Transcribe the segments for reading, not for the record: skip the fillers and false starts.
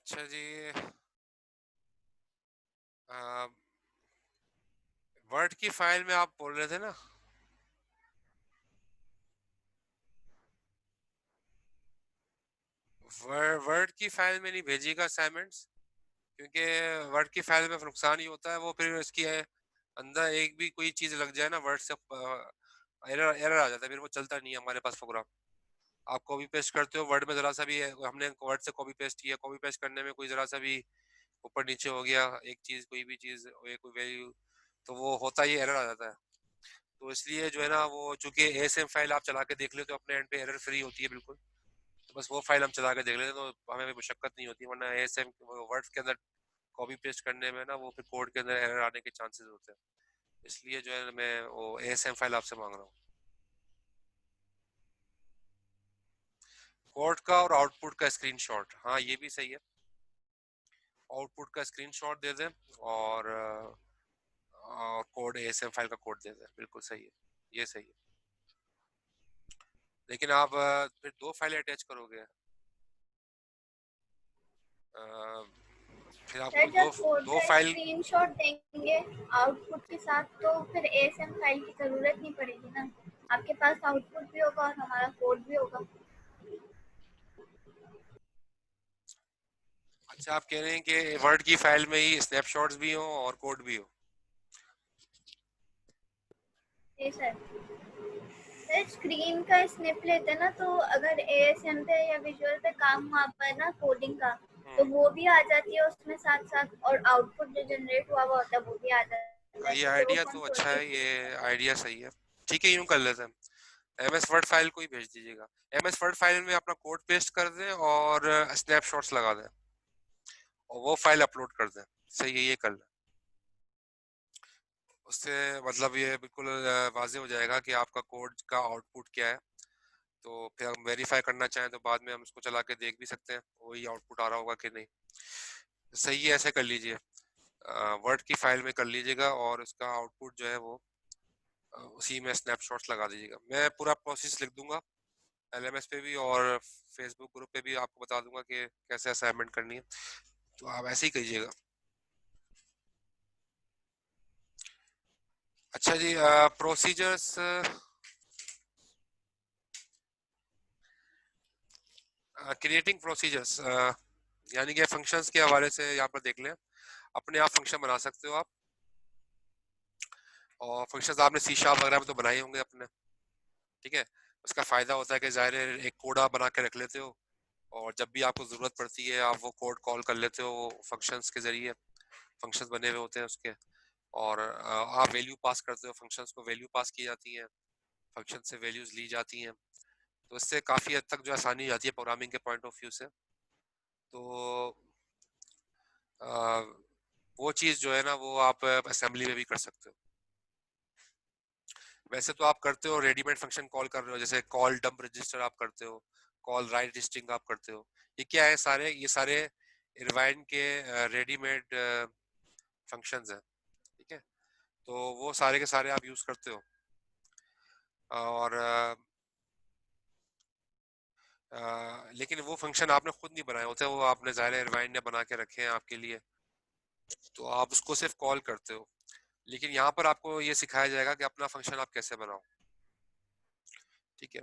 अच्छा जी। वर्ड की फाइल में आप बोल रहे थे ना? वर्ड की फाइल में नहीं भेजिएगा असाइनमेंट्स, क्योंकि वर्ड की फाइल में नुकसान ही होता है। वो फिर इसकी अंदर एक भी कोई चीज लग जाए ना वर्ड से, एरर एरर आ जाता है, फिर वो चलता नहीं है हमारे पास प्रोग्राम। आप कॉपी पेस्ट करते हो वर्ड में, जरा सा भी हमने वर्ड से कॉपी पेस्ट किया, कॉपी पेस्ट करने में कोई जरा सा भी ऊपर नीचे हो गया एक चीज, कोई भी चीज, कोई वैल्यू, तो वो होता ही एरर आ जाता है। तो इसलिए जो है ना, वो चूंकि एएसएम फाइल आप चला के देख लेते हो अपने एंड पे, एरर फ्री होती है बिल्कुल। तो बस वो फाइल हम चला के देख लेते हैं, तो हमें मुशक्कत नहीं होती। वरना एएसएम वर्ड के अंदर कॉपी पेस्ट करने में ना, वो फिर कोड के अंदर एरर आने के चांसेस होते हैं। इसलिए जो है मैं वो एएसएम फाइल आपसे मांग रहा हूँ, कोड का और आउटपुट का स्क्रीनशॉट। हाँ, ये भी सही है। आउटपुट का स्क्रीनशॉट दे दें, और कोड, एएसएम फाइल का कोड दे दें, बिल्कुल सही है, ये सही है। लेकिन आप फिर दो फाइलें अटैच करोगे, अ, फिर सर आपको दो जब कोड दो का फाइल। स्क्रीनशॉट देंगे आउटपुट के साथ तो फिर एएसएम फाइल की जरूरत नहीं पड़ेगी ना। आपके पास आउटपुट भी होगा और हमारा कोड भी होगा। अच्छा, आप कह रहे हैं कि वर्ड की फाइल में ही स्नैपशॉट्स भी हो और कोड भी हो? जी सर। सर स्क्रीन का स्निप लेते ना, तो अगर एएसएम पे या विजुअल पे काम हुआ पर ना कोडिंग का, तो हम्म। वो भी आ जाती है उसमें साथ साथ, और आउटपुट जो जनरेट हुआ होता है वो भी आ जाता है, ये तो दो आइडिया तो अच्छा है, फंक्शनलिटी। ये आइडिया सही है। ठीक है, यूं कर लेते हैं, एमएस वर्ड फाइल को ही भेज दीजिएगा। एमएस वर्ड फाइल में अपना कोड पेस्ट कर दें और स्नैपशॉट्स लगा दें, और वो फाइल अपलोड कर दें। सही है, ये कर लें। उससे मतलब ये बिल्कुल वाज़ेह हो जाएगा कि आपका कोड का आउटपुट क्या है। तो फिर हम वेरीफाई करना चाहें तो बाद में हम उसको चला के देख भी सकते हैं वही आउटपुट आ रहा होगा कि नहीं। सही है, ऐसे कर लीजिए। वर्ड की फाइल में कर लीजिएगा, और उसका आउटपुट जो है वो उसी में स्नैपशॉट्स लगा दीजिएगा। मैं पूरा प्रोसेस लिख दूंगा एलएमएस पे भी, और फेसबुक ग्रुप पे भी आपको बता दूंगा कि कैसे असाइनमेंट करनी है। तो आप ऐसे ही कीजिएगा। अच्छा जी, प्रोसीजर्स, क्रिएटिंग प्रोसीजर्स, यानी कि फंक्शंस के हवाले से यहाँ पर देख लें। अपने आप फंक्शन बना सकते हो आप, और फंक्शंस आपने सी शार्प वगैरह में तो बनाए होंगे अपने। ठीक है। उसका फायदा होता है कि ज़ाहिर है एक कोड आप बना के रख लेते हो, और जब भी आपको ज़रूरत पड़ती है आप वो कोड कॉल कर लेते हो फंक्शंस के ज़रिए। फंक्शंस बने हुए होते हैं उसके, और आप वैल्यू पास करते हो, फंक्शंस को वैल्यू पास की जाती है, फंक्शन से वैल्यूज ली जाती हैं। तो इससे काफ़ी हद तक जो आसानी हो जाती है प्रोग्रामिंग के पॉइंट ऑफ व्यू से। तो आ, वो चीज़ जो है ना, वो आप असेंबली में भी कर सकते हो। वैसे तो आप करते हो रेडीमेड फंक्शन कॉल कर रहे हो, जैसे कॉल डंप रजिस्टर आप करते हो, कॉल राइट स्ट्रिंग आप करते हो। ये क्या है, सारे ये सारे इरवाइन के रेडीमेड फंक्शंस हैं। ठीक है। तो वो सारे के सारे आप यूज़ करते हो, और लेकिन वो फंक्शन आपने खुद नहीं बनाए होते, वो आपने ज़ाहिर है इरवाइन ने बना के रखे हैं आपके लिए, तो आप उसको सिर्फ कॉल करते हो। लेकिन यहाँ पर आपको ये सिखाया जाएगा कि अपना फंक्शन आप कैसे बनाओ। ठीक है।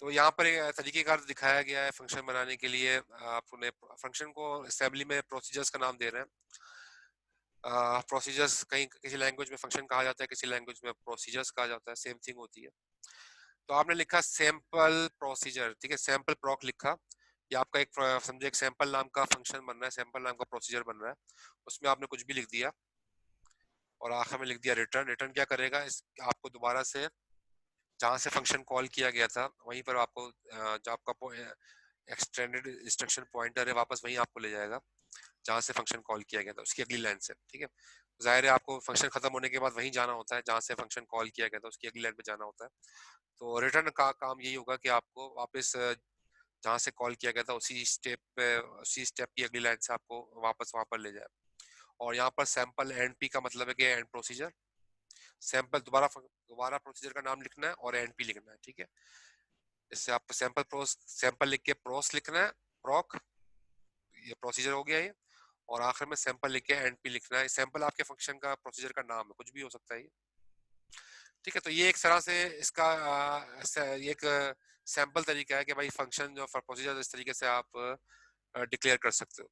तो यहाँ पर एक तरीकेकार दिखाया गया है फंक्शन बनाने के लिए। आप उन्हें फंक्शन को असेंबली में प्रोसीजर्स का नाम दे रहे हैं। प्रोसीजर्स कहीं किसी लैंग्वेज में फंक्शन कहा जाता है, किसी लैंग्वेज में प्रोसीजर्स कहा जाता है, सेम थिंग होती है। तो आपने लिखा सैंपल प्रोसीजर, ठीक है, सैंपल प्रोक लिखा। ये आपका एक समझे एक सैंपल नाम का फंक्शन बन रहा है, सैंपल नाम का प्रोसीजर बन रहा है। उसमें आपने कुछ भी लिख दिया, और आखिर में लिख दिया रिटर्न। रिटर्न क्या करेगा, इस आपको दोबारा से जहाँ से फंक्शन कॉल किया गया था वहीं पर आपको जो आपका एक्सटेंडेड इंस्ट्रक्शन पॉइंटर है वापस वहीं आपको ले जाएगा जहाँ से फंक्शन कॉल किया गया था, उसकी अगली लाइन से। ठीक है। जाहिर है आपको फंक्शन खत्म होने के बाद वहीं जाना होता है जहाँ से फंक्शन कॉल किया गया था, उसकी अगली लाइन पे जाना होता है। तो रिटर्न का काम यही होगा कि आपको वापस जहाँ से कॉल किया गया था उसी स्टेप की अगली लाइन से आपको वापस वहां पर ले जाए। और यहाँ पर सैंपल एंड पी का मतलब है कि एंड प्रोसीजर। सैंपल दोबारा प्रोसीजर का नाम लिखना है, और एंड पी लिखना है। ठीक है। इससे आप सैंपल लिख के प्रोस लिखना है, प्रॉक। ये प्रोसीजर हो गया ये। और आखिर में सैंपल लिख के एंड पे लिखना है। सैंपल आपके फंक्शन का प्रोसीजर का नाम है, कुछ भी हो सकता है ये। ठीक है, तो ये एक तरह से इसका एक सैंपल तरीका है कि भाई फंक्शन जो प्रोसीजर इस तरीके से आप डिक्लेयर कर सकते हो।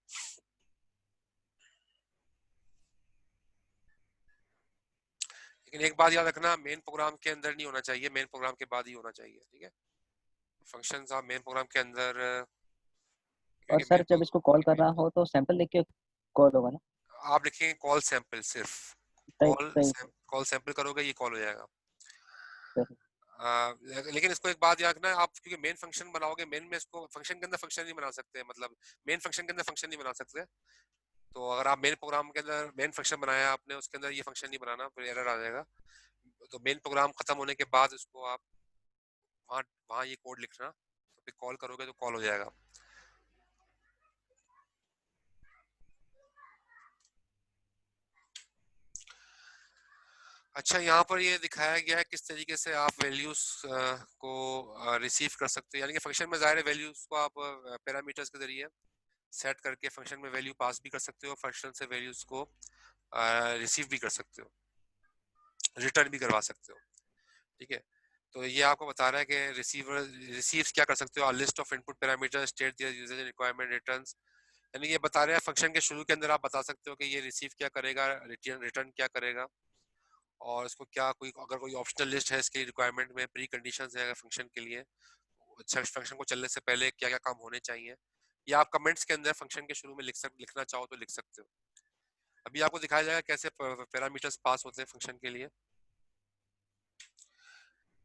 लेकिन एक बात याद रखना, मेन प्रोग्राम के अंदर नहीं होना चाहिए, मेन प्रोग्राम के बाद ही होना चाहिए। ठीक है, फंक्शंस आप मेन प्रोग्राम के अंदर, और क्योंकि सर जब इसको कॉल करना हो तो सैंपल लिख के कॉल होगा ना? आप लिखेंगे कॉल सैंपल, सिर्फ सही सही कॉल सैंपल करोगे ये कॉल हो जाएगा। सही। लेकिन इसको एक बात याद रखना, आप क्योंकि मेन फंक्शन बनाओगे, मेन में इसको फंक्शन के अंदर फंक्शन नहीं बना सकते, मतलब मेन फंक्शन के अंदर फंक्शन नहीं बना सकते। तो अगर आप मेन प्रोग्राम के अंदर मेन फंक्शन बनाया आपने, उसके अंदर ये फंक्शन नहीं बनाना, फिर एरर आ जाएगा। तो मेन प्रोग्राम खत्म होने के बाद इसको आप वहाँ वहाँ ये कोड लिखना, तो फिर कॉल करोगे तो कॉल हो जाएगा। अच्छा, यहाँ पर ये दिखाया गया है किस तरीके से आप वैल्यूज को रिसीव कर सकते हो, यानी कि फंक्शन में ज़ाहिर है वैल्यूज को आप पैरामीटर्स के जरिए सेट करके फंक्शन में वैल्यू पास भी कर सकते हो, फंक्शन से वैल्यूज को रिसीव भी कर सकते हो, रिटर्न भी करवा सकते हो। ठीक है, तो ये आपको बता रहा है कि रिसीव्स क्या कर सकते हो, list of input parameter, state their user requirement, returns. यानी ये बता रहे हैं फंक्शन के शुरू के अंदर आप बता सकते हो कि ये रिसीव क्या करेगा, रिटर्न क्या करेगा, और इसको क्या कोई अगर कोई ऑप्शनल लिस्ट है इसके रिक्वायरमेंट में, प्री कंडीशंस है फंक्शन के लिए, अच्छा फंक्शन को चलने से पहले क्या क्या काम होने चाहिए, या आप कमेंट्स के अंदर फंक्शन के शुरू में लिखना चाहो तो लिख सकते हो। अभी आपको दिखाया जाएगा कैसे पैरामीटर्स पास होते हैं फंक्शन के लिए।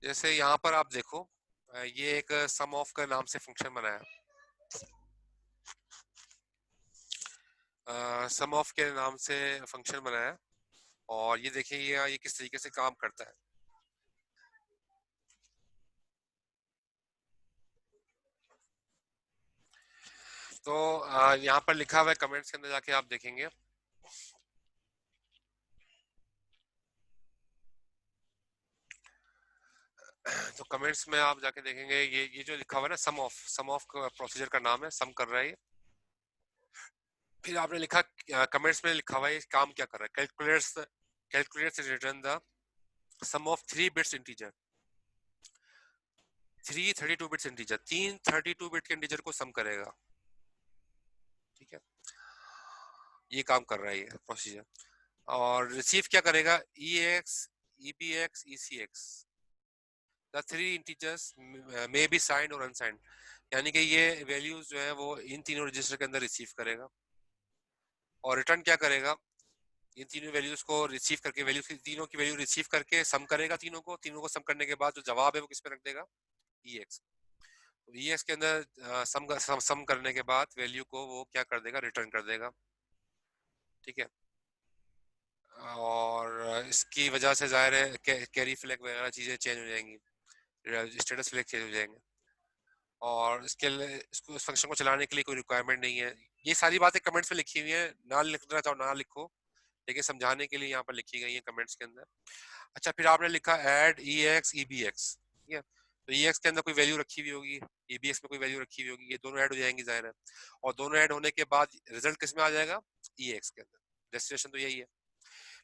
जैसे यहाँ पर आप देखो, ये एक सम ऑफ का नाम से फंक्शन बनाया, सम ऑफ के नाम से फंक्शन बनाया, और ये देखिए ये किस तरीके से काम करता है। तो यहाँ पर लिखा हुआ है, कमेंट्स के अंदर जाके आप देखेंगे, तो कमेंट्स में आप जाके देखेंगे ये जो लिखा हुआ है ना, सम ऑफ प्रोसीजर का नाम है, सम कर रहा है ये। फिर आपने लिखा, कमेंट्स में लिखा हुआ है काम क्या कर रहा है, calculates return the sum of 3 bits integer, 3 32 bits integer, 3 32 bit के इंटीजर को सम करेगा। ठीक है, ये काम कर रहा है ये प्रोसीजर। और रिसीव क्या करेगा, EAX, EBX, ECX, the 3 integers may be signed और अनसाइंड, यानी कि ये वैल्यूज जो है वो इन तीनों रजिस्टर के अंदर रिसीव करेगा। और रिटर्न क्या करेगा, इन तीनों वैल्यूज को रिसीव करके, वैल्यूज की तीनों की वैल्यू रिसीव करके सम करेगा, तीनों को सम करने के बाद जो जवाब है वो किस पे रख देगा, EX। तो EX के अंदर सम करने के बाद वैल्यू को वो क्या कर देगा, रिटर्न कर देगा। ठीक है, और इसकी वजह से जाहिर है कैरी फ्लैग वगैरह चीजें चेंज हो जाएंगी, स्टेटस फ्लैग चेंज हो जाएंगे, और इसके लिए इसको इस फंक्शन को चलाने के लिए कोई रिक्वायरमेंट नहीं है। ये सारी बातें कमेंट्स में लिखी हुई है, ना लिखना चाहो ना लिखो, लेकिन समझाने के लिए यहाँ पर लिखी गई है कमेंट्स के अंदर। अच्छा, फिर आपने लिखा ऐड EX EBX, ठीक है, तो EX के अंदर कोई वैल्यू रखी हुई होगी, EBX में कोई वैल्यू रखी हुई होगी, ये दोनों ऐड हो जाएंगी जाहिर है, और दोनों ऐड होने के बाद रिजल्ट किस में आ जाएगा, EX के अंदर। डेस्टिनेशन तो यही है।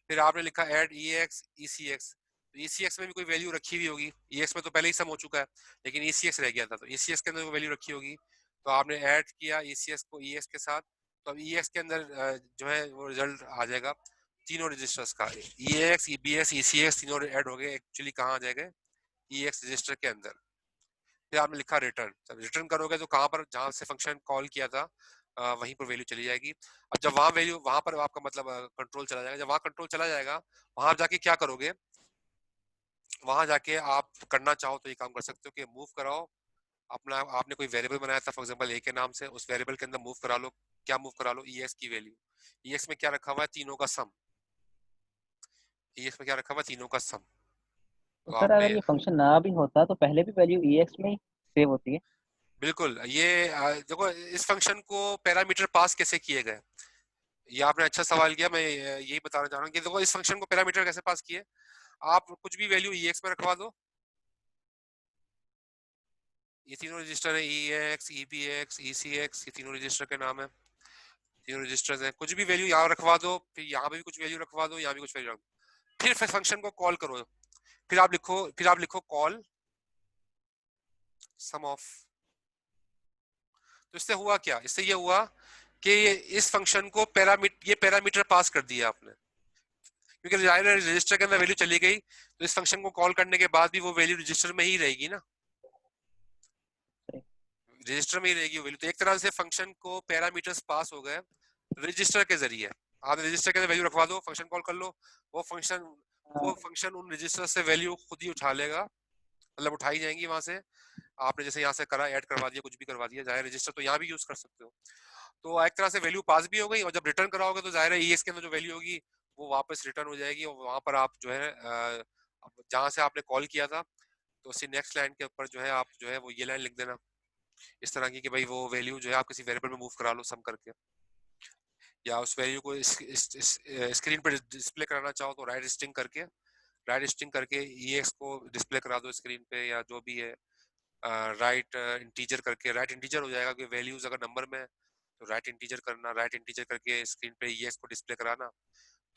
फिर आपने लिखा ऐड EX ECX, तो ECX में भी कोई वैल्यू रखी हुई होगी, EX में तो पहले ही सम हो चुका है, लेकिन ECX रह गया था, तो ECX के अंदर कोई वैल्यू रखी होगी, तो आपने ऐड किया ECX को EX के साथ, तो अब EX के अंदर जो है वो रिजल्ट आ जाएगा तीनों रजिस्टर्स का, EX EBX ECX तीनों ऐड हो गए, एक्चुअली कहाँ आ जाएगा, EX रजिस्टर के अंदर। फिर आपने लिखा रिटर्न, जब रिटर्न करोगे तो कहाँ पर, जहाँ से फंक्शन कॉल किया था वहीं पर वैल्यू चली जाएगी। अब जब वहाँ वैल्यू, वहां पर आपका मतलब कंट्रोल चला जाएगा, जब वहाँ कंट्रोल चला जाएगा वहां जाके क्या करोगे, वहां जाके आप करना चाहो तो ये काम कर सकते हो कि मूव कराओ अपना, आपने कोई वेरिएबल बनाया था फॉर एग्जांपल ए के नाम से, उस वेरिएबल के अंदर मूव करा लो, क्या मूव करा लो, EX की वैल्यू, EX में क्या रखा हुआ है, तीनों का सम, EX में क्या रखा हुआ है, तीनों का सम। तो तो सर आपने अगर ये फंक्शन ना भी होता तो पहले भी वैल्यू EX में ही सेव होती है? बिल्कुल, ये देखो इस फंक्शन को पैरामीटर पास कैसे किए गए, ये आपने अच्छा सवाल किया, मैं यही बताना चाह रहा हूँ कि देखो इस फंक्शन को पैरामीटर कैसे पास किए, आप कुछ भी वैल्यू EX में रखवा दो, ये तीनों रजिस्टर है, EX EBX ECX, ये तीनों रजिस्टर के नाम है, तीनों रजिस्टर्स हैं, कुछ भी वैल्यू यहाँ रखवा दो, फिर यहाँ पे भी कुछ वैल्यू रखवा दो, यहाँ भी कुछ वैल्यू रख दो, फिर फंक्शन को कॉल करो, फिर आप लिखो कॉल सम ऑफ। तो इससे हुआ क्या, इससे ये हुआ कि इस फंक्शन को ये पैरामीटर पास कर दिया आपने, क्योंकि रजिस्टर के अंदर वैल्यू चली गई, तो इस फंक्शन को कॉल करने के बाद भी वो वैल्यू रजिस्टर में ही रहेगी ना, रजिस्टर में ही रहेगी वो वैल्यू। तो एक तरह से फंक्शन को पैरामीटर्स पास हो गए रजिस्टर के जरिए। आप रजिस्टर के अंदर वैल्यू रखवा दो, फंक्शन कॉल कर लो, वो फंक्शन उन रजिस्टर से वैल्यू खुद ही उठा लेगा, मतलब उठाई जाएंगी वहां से। आपने जैसे यहाँ से करा, ऐड करवा दिया, कुछ भी करवा दिया, जाहिर रजिस्टर तो यहाँ भी यूज कर सकते हो। तो एक तरह से वैल्यू पास भी हो गई, और जब रिटर्न कराओगे तो जाहिर है ईएक्स के अंदर जो वैल्यू होगी वो वापस रिटर्न हो जाएगी, और वहां पर आप जो है जहां से आपने कॉल किया था, तो उसी नेक्स्ट लाइन के ऊपर जो है आप जो है वो ये लाइन लिख देना इस तरह की कि भाई वो वैल्यू जो है आप किसी वेरिएबल में मूव करा लो सम करके, या उस वैल्यू को इस स्क्रीन पर डिस्प्ले कराना चाहो तो राइट स्ट्रिंग करके ईएक्स को डिस्प्ले करा दो स्क्रीन पे, या जो भी है राइट इंटीजर करके, राइट इंटीजर हो जाएगा, क्योंकि वैल्यूज अगर नंबर में तो राइट इंटीजर करना, राइट इंटीजर करके स्क्रीन पे ईएक्स को डिस्प्ले कराना,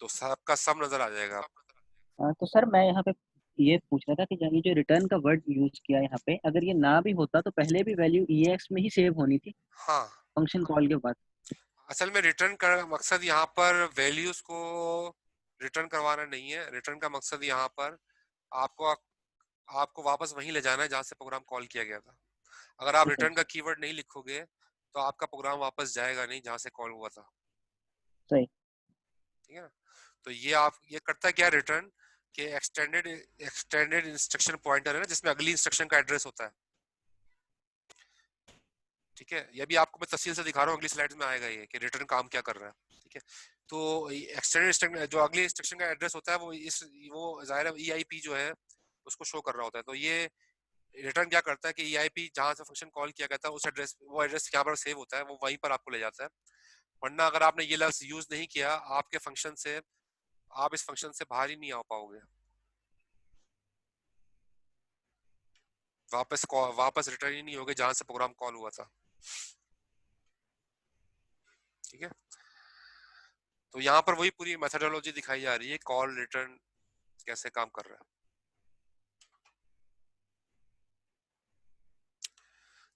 तो सबका सम नजर आ जाएगा आपको। तो सर मैं यहाँ पे ये पूछ रहा था कि ये जो रिटर्न का वर्ड यूज किया है यहाँ पे, अगर ये ना भी होता तो पहले भी वैल्यू EX में ही सेव होनी थी हाँ, फंक्शन कॉल के बाद। असल में रिटर्न का मकसद यहाँ पर वैल्यूज को रिटर्न करवाना नहीं है, रिटर्न का मकसद यहाँ पर आपको आपको वापस वहीं ले जाना है जहाँ से प्रोग्राम कॉल किया गया था। अगर आप ठीक है। रिटर्न का कीवर्ड नहीं लिखोगे तो आपका प्रोग्राम वापस जाएगा नहीं जहाँ से कॉल हुआ था, सही। ठीक है ना। तो ये करता क्या, रिटर्न के एक्सटेंडेड इंस्ट्रक्शन पॉइंटर है ना, जिसमें अगली इंस्ट्रक्शन का एड्रेस होता है, ठीक है। ये भी आपको मैं तफसील से दिखा रहा हूँ, अगली स्लाइड में आएगा ये कि रिटर्न काम क्या कर रहा है, ठीक है। तो एक्सटेंडेड जो अगली इंस्ट्रक्शन का एड्रेस होता है वो जाहिर है ईआईपी जो है उसको शो कर रहा होता है। तो ये रिटर्न क्या करता है कि ईआईपी जहां से फंक्शन कॉल किया गया था उस एड्रेस, वो एड्रेस यहाँ पर सेव होता है, वो वहीं पर आपको ले जाता है। वरना अगर आपने ये लफ्ज यूज नहीं किया आपके फंक्शन से, आप इस फंक्शन से बाहर ही नहीं आ पाओगे, वापस रिटर्न ही नहीं होगे जहां से प्रोग्राम कॉल हुआ था, ठीक है। तो यहाँ पर वही पूरी मेथोडोलॉजी दिखाई जा रही है, कॉल रिटर्न कैसे काम कर रहा है।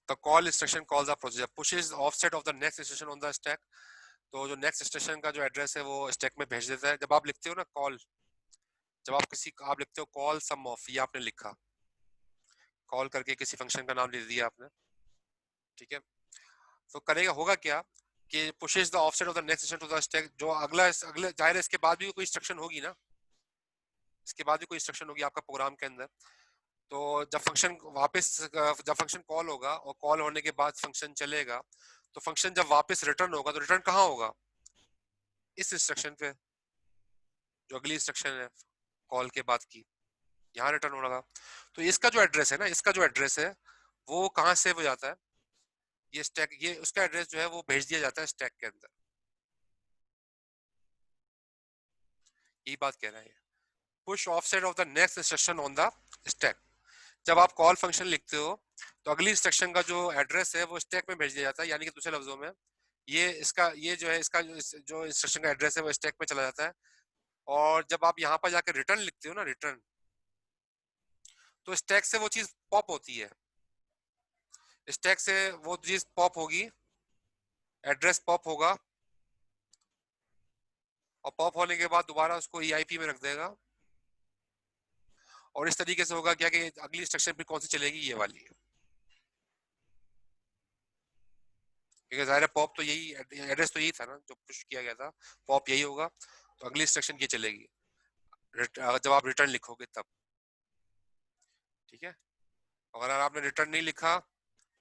The call instruction calls a procedure pushes offset of the next instruction on the stack। तो जो नेक्स्ट इंस्ट्रक्शन का जो एड्रेस है वो स्टैक में भेज देता है। जब आप लिखते हो ना कॉल, जब आप लिखते हो कॉल सम ऑफ, ये आपने लिखा, कॉल करके किसी फंक्शन का नाम लिख दिया आपने, ठीक है। तो करेगा होगा क्या कि pushes the offset of the next instruction to the stack, जो अगले जाहिर है इसके बाद भी कोई इंस्ट्रक्शन होगी ना, इसके बाद भी कोई इंस्ट्रक्शन होगी आपका प्रोग्राम के अंदर। तो जब फंक्शन कॉल होगा और कॉल होने के बाद फंक्शन चलेगा, तो फंक्शन जब वापस रिटर्न होगा तो रिटर्न कहाँ होगा, इस इंस्ट्रक्शन पे, जो अगली इंस्ट्रक्शन है कॉल के बाद की, यहाँ रिटर्न होगा। तो इसका जो एड्रेस है ना, इसका जो एड्रेस है वो कहाँ सेव हो जाता है, ये स्टैक, ये उसका एड्रेस जो है वो भेज दिया जाता है स्टैक के अंदर। यही बात कह रहा है, push offset of the next instruction on the stack. जब आप कॉल फंक्शन लिखते हो तो अगली इंस्ट्रक्शन का जो एड्रेस है वो स्टैक में भेज दिया जाता है, यानी कि दूसरे लफ्जों में ये जो है इसका जो इंस्ट्रक्शन का एड्रेस है वो स्टैक में चला जाता है। और जब आप यहाँ पर जाकर रिटर्न लिखते हो ना, रिटर्न, तो स्टैक से वो चीज पॉप होती है, स्टैक से वो चीज पॉप होगी, एड्रेस पॉप होगा, और पॉप होने के बाद दोबारा उसको ईआईपी में रख देगा। और इस तरीके से होगा क्या कि अगली इंस्ट्रक्शन फिर कौन सी चलेगी, ये वाली है, क्योंकि जाहिर है पॉप तो यही एड्रेस तो यही था ना जो पुश किया गया था, पॉप यही होगा, तो अगली इंस्ट्रक्शन ये चलेगी जब आप रिटर्न लिखोगे तब, ठीक है। अगर आपने रिटर्न नहीं लिखा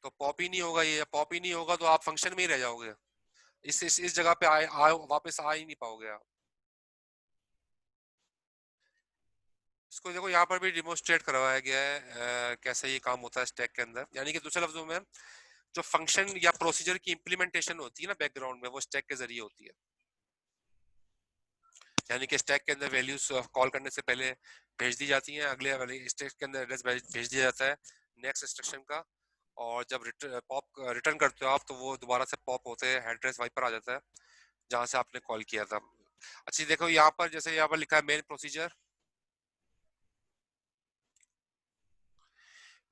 तो पॉप ही नहीं होगा, ये पॉप ही नहीं होगा तो आप फंक्शन में ही रह जाओगे, इस जगह पे वापस आ ही नहीं पाओगे आप। इसको देखो यहाँ पर भी डिमोन्स्ट्रेट करवाया गया है कैसे ये काम होता है स्टैक के अंदर, यानी कि दूसरे लफ्जों में जो फंक्शन या प्रोसीजर की इंप्लीमेंटेशन होती है ना बैकग्राउंड में, वो स्टैक के जरिए होती है। यानी कि स्टैक के अंदर वैल्यूज कॉल करने से पहले भेज दी जाती हैं, अगले वाले स्टैक के अंदर एड्रेस भेज दिया जाता है नेक्स्ट इंस्ट्रक्शन का, और जब रिटर्न करते हो आप तो वो दोबारा से पॉप होते हैं, एड्रेस वहीं पर आ जाता है। जहां से आपने कॉल किया था। अच्छा देखो यहाँ पर, जैसे यहाँ पर लिखा है मेन प्रोसीजर,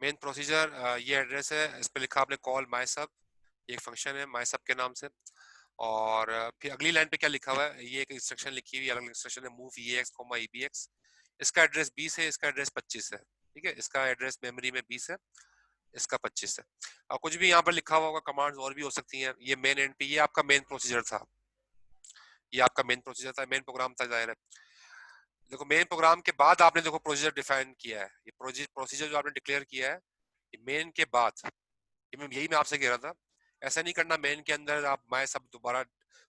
मेन प्रोसीजर ये एड्रेस है, इस पे लिखा आपने कॉल माई सब, ये एक फंक्शन है माई सब के नाम से। और फिर अगली लाइन पे क्या लिखा हुआ है, ये एक इंस्ट्रक्शन लिखी हुई अलग इंस्ट्रक्शन है, move E X comma E B X. इसका एड्रेस 20 है, इसका एड्रेस 25 है, ठीक है, इसका एड्रेस मेमोरी में 20 है, इसका 25 है। और कुछ भी यहाँ पर लिखा हुआ होगा, कमांड्स और भी हो सकती हैं। ये मेन एंड पे, ये आपका मेन प्रोसीजर था, ये आपका मेन प्रोसीजर था, मेन प्रोग्राम था जाहिर है। देखो मेन प्रोग्राम के बाद आपने देखो प्रोसीजर डिफाइन किया है, ये प्रोसीजर जो आपने डिक्लेयर किया है ये मेन के बाद, यही मैं आपसे कह रहा था। ऐसा नहीं करना मेन के अंदर आप माय सब दोबारा,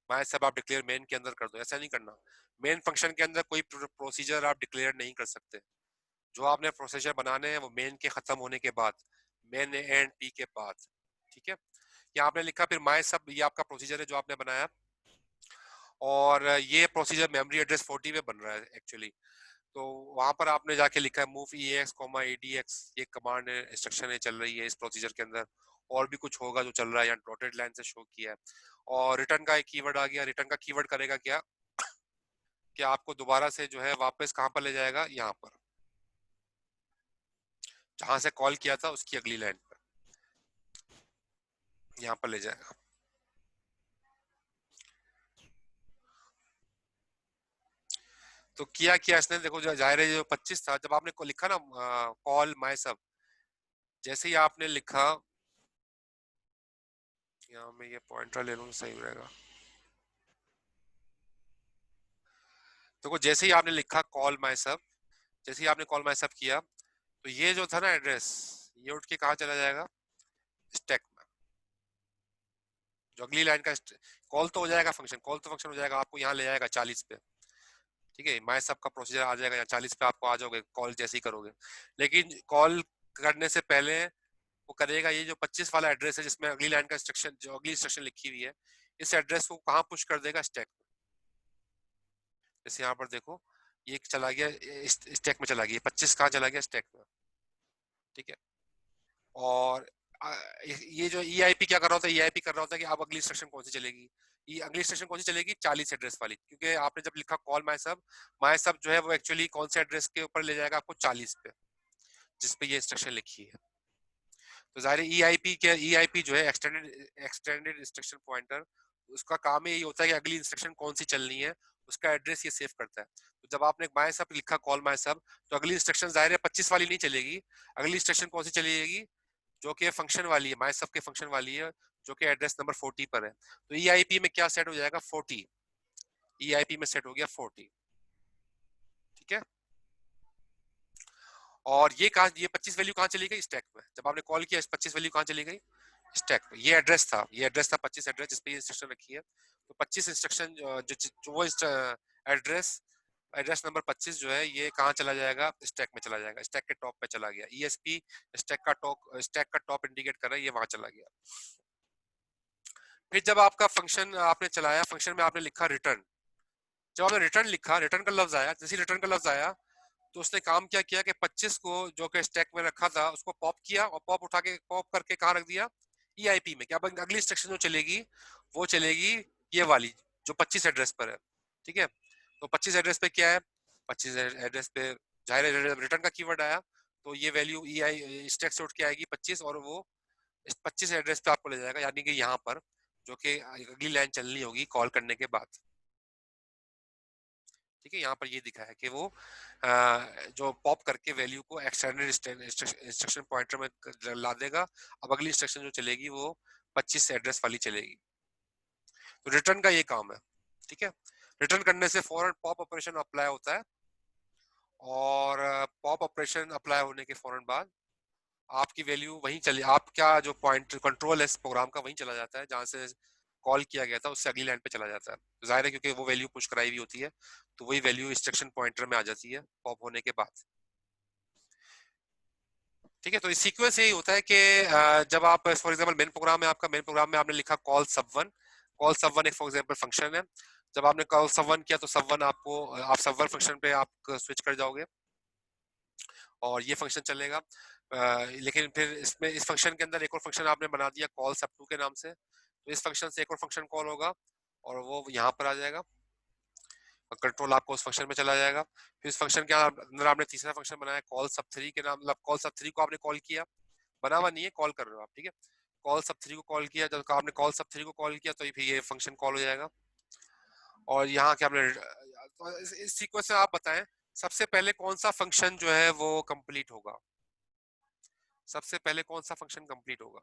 माय सब आप डिक्लेयर मेन के अंदर कर दो, ऐसा नहीं करना। मेन फंक्शन के अंदर कोई प्रोसीजर आप डिक्लेयर नहीं कर सकते। जो आपने प्रोसीजर बनाने हैं वो मेन के खत्म होने के बाद, मेन एंड पी के बाद, ठीक है। यहाँ आपने लिखा फिर माय सब, ये आपका प्रोसीजर है जो आपने बनाया, और ये प्रोसीजर मेमोरी एड्रेस 40 में बन रहा है एक्चुअली। तो वहां पर आपने जाके लिखा है move E X comma A D X, ये कमांड है, इंस्ट्रक्शन है, चल रही है इस प्रोसीजर के अंदर। और भी कुछ होगा जो चल रहा है, या डॉटेड लाइन से शो किया है। और रिटर्न का एक कीवर्ड आ गया, रिटर्न का कीवर्ड करेगा क्या कि आपको दोबारा से जो है वापस कहां पर ले जाएगा, यहाँ पर जहां से कॉल किया था उसकी अगली लाइन पर, यहाँ पर ले जाएगा। तो किया क्या इसने, देखो जो जाहिर है जो 25 था, जब आपने को लिखा ना कॉल माय सब, जैसे ही आपने लिखा, यहाँ मैं ये पॉइंटर ले लूँ सही रहेगा। देखो जैसे ही आपने लिखा कॉल माय सब, जैसे ही आपने कॉल माय सब किया, तो ये जो था ना एड्रेस, ये उठ के कहाँ चला जाएगा, स्टैक में। जो अगली लाइन का कॉल तो हो जाएगा फंक्शन, कॉल तो फंक्शन हो जाएगा, आपको यहाँ ले जाएगा 40 पे, ठीक है, माय सब का प्रोसीजर आ जाएगा यहाँ 40 पे, आपको आ जाओगे कॉल जैसे ही करोगे। लेकिन कॉल करने से पहले वो करेगा ये जो 25 वाला एड्रेस है जिसमें अगली लाइन का इंस्ट्रक्शन, जो अगली इंस्ट्रक्शन लिखी हुई है, इस एड्रेस को कहाँ पुश कर देगा, स्टैक में। जैसे यहाँ पर देखो ये चला गया स्टैक में, चला गया 25 कहाँ चला गया, स्टैक में, ठीक है। और ये जो EIP क्या कर रहा होता है, EIP कर रहा होता है कि अब अगली इंस्ट्रक्शन कौन सी चलेगी, ये अगली इंस्ट्रक्शन कौन सी चलेगी, 40 एड्रेस वाली, क्योंकि आपने जब लिखा कॉल माय सब जो है वो एक्चुअली कौन से एड्रेस के ऊपर ले जाएगा आपको, 40 पे, जिस पे ये इंस्ट्रक्शन लिखी है। तो जाहिर है EIP जो है एक्सटेंडेड इंस्ट्रक्शन पॉइंटर, उसका काम यही होता है कि अगली इंस्ट्रक्शन कौन सी चलनी है उसका एड्रेस ये सेव करता है। तो जब आपने माय सब लिखा कॉल माय सब, तो अगली इंस्ट्रक्शन जाहिर है 25 वाली नहीं चलेगी, अगली इंस्ट्रक्शन कौन सी चलेगी, जो कि फंक्शन वाली है, माय सब के फंक्शन वाली है, जो कि एड्रेस नंबर 40 पर है। तो EIP में क्या सेट हो जाएगा, 40, EIP में सेट हो गया 40, ठीक है। और ये कहा, ये 25 वैल्यू कहाँ चली गई, स्टैक में। जब आपने कॉल किया, इस 25 वैल्यू कहाँ चली गई, स्टैक पे। ये एड्रेस था, ये एड्रेस था 25 एड्रेस जिस पे ये इंस्ट्रक्शन रखी है। तो 25 इंस्ट्रक्शन जो वो एड्रेस, एड्रेस नंबर 25 जो है ये कहाँ चला जाएगा, स्टैक में चला जाएगा, स्टैक के टॉप पे चला गया। ESP स्टैक का टॉप इंडिकेट कर रहा है, ये वहां चला गया। फिर जब आपका फंक्शन आपने चलाया, फंक्शन में आपने लिखा रिटर्न, जब आपने रिटर्न लिखा, रिटर्न का लफ्ज आया, जैसे रिटर्न का लफ्ज आया तो उसने काम क्या किया कि 25 को जो कि स्टैक में रखा था उसको पॉप किया, और पॉप उठा के पॉप करके कहाँ रख दिया, EIP में। क्या अगली इंस्ट्रक्शन जो चलेगी वो चलेगी ये वाली जो 25 एड्रेस पर है, ठीक है। तो 25 एड्रेस पे क्या है, 25 एड्रेस पे जाहिर है रिटर्न का कीवर्ड आया, तो ये वैल्यू EI स्टैक से उठ के आएगी 25, और वो इस 25 एड्रेस पे आपको ले जाएगा, यानी कि यहाँ पर जो कि अगली लाइन चलनी होगी कॉल करने के बाद, ठीक है। यहाँ पर ये दिखा है कि वो जो पॉप करके वैल्यू को एक्सटेंडेड इंस्ट्रक्शन पॉइंटर में ला देगा। अब अगली इंस्ट्रक्शन जो चलेगी वो 25 एड्रेस वाली चलेगी। तो रिटर्न का ये काम है, ठीक है। रिटर्न करने से फौरन पॉप ऑपरेशन अप्लाई होता है, और पॉप ऑपरेशन अप्लाई होने के फौरन बाद आपकी वैल्यू वहीं चली, आपका जो पॉइंट कंट्रोल है इस प्रोग्राम का वहीं चला जाता है जहां से कॉल किया गया था, उससे अगली लाइन पे चला जाता है। तो जाहिर है क्योंकि वो वैल्यू पुश कराई हुई होती है, तो वही वैल्यू इंस्ट्रक्शन पॉइंटर में आ जाती है पॉप होने के बाद, ठीक है। तो इस सीक्वेंस यही होता है कि जब आप फॉर एग्जांपल मेन प्रोग्राम में, आपका मेन प्रोग्राम में आपने लिखा कॉल सब1, कॉल सब1 एक फॉर एग्जांपल फंक्शन है। जब आपने कॉल सब1 किया तो सब1 आपको, आप सब1 फंक्शन पे आप स्विच कर जाओगे और ये फंक्शन चलेगा। लेकिन फिर इसमें इस फंक्शन के अंदर एक और फंक्शन आपने बना दिया कॉल सब2 के नाम से, तो इस फंक्शन से एक और फंक्शन कॉल होगा, और वो यहाँ पर आ जाएगा, कंट्रोल आपको उस फंक्शन में चला जाएगा। फिर इस फंक्शन के अंदर आपने तीसरा फंक्शन बनाया कॉल सब थ्री के नाम, मतलब कॉल सब थ्री को आपने कॉल किया, बना हुआ नहीं है, कॉल कर रहे हो आप, ठीक है। कॉल सब थ्री को कॉल किया, जब आपने कॉल सब थ्री को कॉल किया तो फिर ये फंक्शन कॉल हो जाएगा। और यहाँ के आपने तो इस सीक्वेंस में आप बताएं सबसे पहले कौन सा फंक्शन जो है वो कंप्लीट होगा, सबसे पहले कौन सा फंक्शन कंप्लीट होगा।